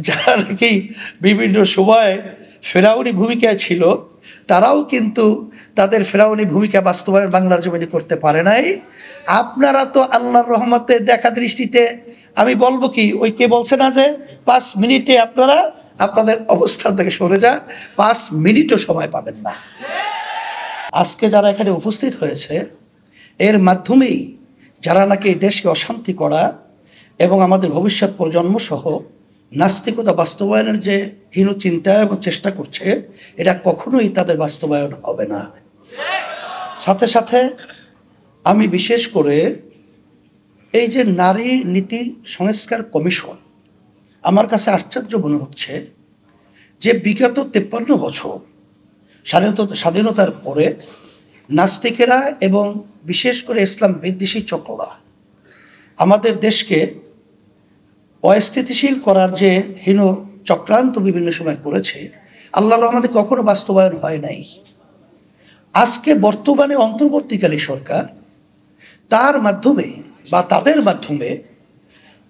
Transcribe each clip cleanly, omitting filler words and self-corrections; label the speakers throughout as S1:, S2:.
S1: যারা নাকি বিভিন্ন সময় ফেরাউনি ভূমিকায় ছিল, তারাও কিন্তু তাদের ফেরাউনি ভূমিকা বাস্তবায়ন বাংলার জমিনে করতে পারে নাই। আপনারা তো আল্লাহর রহমতে দেখা দৃষ্টিতে, আমি বলবো কি, ওই কে বলছে না যে 5 মিনিটে আপনারা আপনাদের অবস্থান থেকে সরে যান, 5 মিনিটও সময় পাবেন না। আজকে যারা এখানে উপস্থিত হয়েছে, এর মাধ্যমেই যারা নাকি এই দেশকে অশান্তি করা এবং আমাদের ভবিষ্যৎ প্রজন্ম সহ নাস্তিকতা বাস্তবায়নের যে হীন চিন্তা এবং চেষ্টা করছে, এটা কখনোই তাদের বাস্তবায়ন হবে না। সাথে সাথে আমি বিশেষ করে এই যে নারী নীতি সংস্কার কমিশন, আমার কাছে আশ্চর্য মনে হচ্ছে যে বিগত 53 বছর স্বাধীনতার পরে নাস্তিকেরা এবং বিশেষ করে ইসলাম বিদ্বেষী চক্ররা আমাদের দেশকে অস্থিতিশীল করার যে হীন চক্রান্ত বিভিন্ন সময় করেছে, আল্লাহর রহমতে কখনো বাস্তবায়ন হয় নাই। আজকে বর্তমানে অন্তর্বর্তীকালী সরকার তার মাধ্যমে বা তাদের মাধ্যমে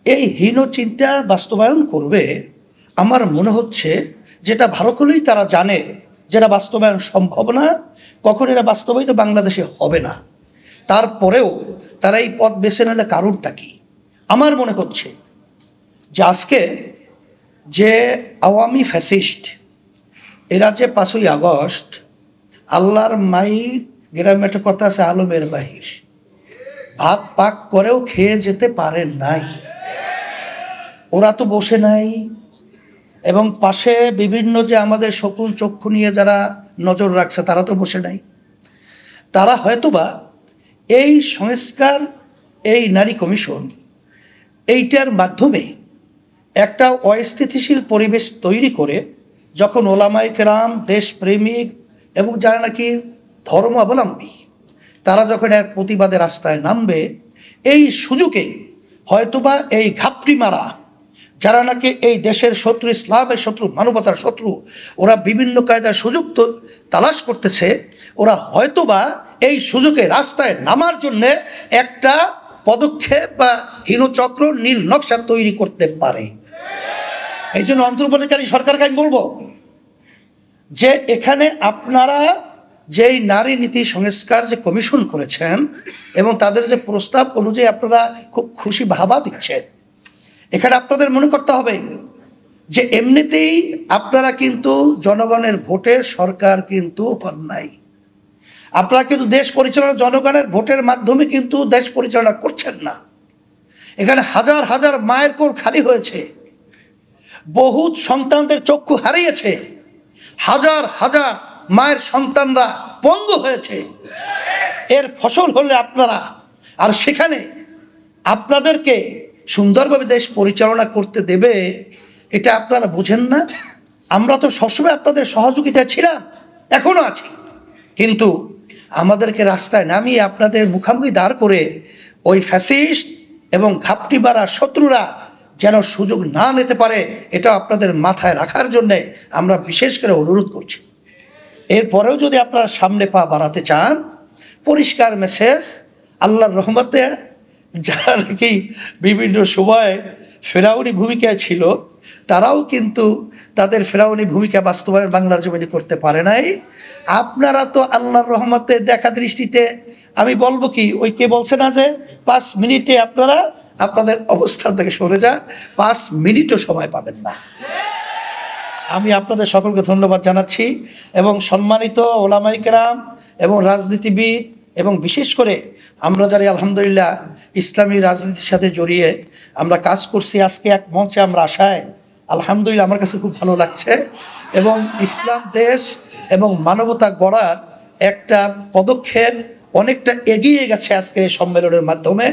S1: এই হীন চিন্তা বাস্তবায়ন করবে। আমার মনে হচ্ছে যেটা ভালো করেই তারা জানে যেটা বাস্তবায়ন সম্ভব না, কখন এটা বাস্তবায়িত বাংলাদেশে হবে না, তারপরেও তারা এই পথ বেছে নিলে কারণটা কি? আমার মনে হচ্ছে যে আজকে যে আওয়ামী ফ্যাসিস্ট, এরা যে 5ই আগস্ট আল্লাহর মাই গ্রামে একটা কথা আছে, আলমের বাহির, ভাত পাক করেও খেয়ে যেতে পারে নাই। ওরা তো বসে নাই, এবং পাশে বিভিন্ন যে আমাদের শকুন চক্ষু নিয়ে যারা নজর রাখছে তারা তো বসে নাই। তারা হয়তোবা এই সংস্কার, এই নারী কমিশন, এইটার মাধ্যমে একটা অস্থিতিশীল পরিবেশ তৈরি করে যখন ওলামায়ে কেরাম, দেশপ্রেমিক এবং যারা নাকি ধর্মাবলম্বী, তারা যখন এক প্রতিবাদের রাস্তায় নামবে, এই সুযোগে হয়তোবা এই ঘাপটি মারা যারা নাকি এই দেশের শত্রু, ইসলামের শত্রু, মানবতার শত্রু, ওরা বিভিন্ন কায়দার সুযোগ তো তালাশ করতেছে, ওরা হয়তোবা এই সুযোগে রাস্তায় নামার জন্যে একটা পদক্ষেপ বা হীনচক্র, নীল নকশা তৈরি করতে পারে। এই জন্য অন্তর্বর্তীকালী সরকারকে আমি বলবো যে এখানে আপনারা যেই নারী নীতি সংস্কার যে কমিশন করেছেন এবং তাদের যে প্রস্তাব অনুযায়ী আপনারা খুব খুশি ভাবা দিচ্ছেন, এখানে আপনাদের মনে করতে হবে যে এমনিতেই আপনারা কিন্তু জনগণের ভোটে সরকার কিন্তু হন নাই। আপনারা কিন্তু দেশ পরিচালনা জনগণের ভোটের মাধ্যমে কিন্তু দেশ পরিচালনা করছেন না। এখানে হাজার হাজার মায়ের কোল খালি হয়েছে, বহু সন্তানদের চক্ষু হারিয়েছে, হাজার হাজার মায়ের সন্তানরা পঙ্গু হয়েছে। এর ফসল হলে আপনারা, আর সেখানে আপনাদেরকে সুন্দরভাবে দেশ পরিচালনা করতে দেবে, এটা আপনারা বোঝেন না। আমরা তো সবসময় আপনাদের সহযোগিতা ছিলাম, এখনো আছি, কিন্তু আমাদেরকে রাস্তায় নামিয়ে আপনাদের মুখামুখি দাঁড় করে ওই ফ্যাসিস্ট এবং ঘাপটি মারা শত্রুরা যেন সুযোগ না নিতে পারে, এটা আপনাদের মাথায় রাখার জন্যে আমরা বিশেষ করে অনুরোধ করছি। এরপরেও যদি আপনারা সামনে পা বাড়াতে চান, পরিষ্কার মেসেজ, আল্লাহর রহমতে যারা নাকি বিভিন্ন সময় ফেরাউনি ভূমিকায় ছিল, তারাও কিন্তু তাদের ফেরাউনি ভূমিকা বাস্তবায়ন বাংলার জমিনে করতে পারে নাই। আপনারা তো আল্লাহর রহমতে দেখা দৃষ্টিতে, আমি বলবো কি, ওই কে বলছে না যে 5 মিনিটে আপনারা আপনাদের অবস্থান থেকে সরে যান, 5 মিনিটও সময় পাবেন না। আমি আপনাদের সকলকে ধন্যবাদ জানাচ্ছি, এবং সম্মানিত ওলামায়ে কেরাম এবং রাজনীতিবিদ এবং বিশেষ করে আমরা যারা আলহামদুলিল্লাহ ইসলামী রাজনীতির সাথে জড়িয়ে আমরা কাজ করছি, আজকে এক মঞ্চে আমরা আসায় আলহামদুলিল্লাহ আমার কাছে খুব ভালো লাগছে, এবং ইসলাম দেশ এবং মানবতা গড়ার একটা পদক্ষেপ অনেকটা এগিয়ে গেছে আজকের এই সম্মেলনের মাধ্যমে।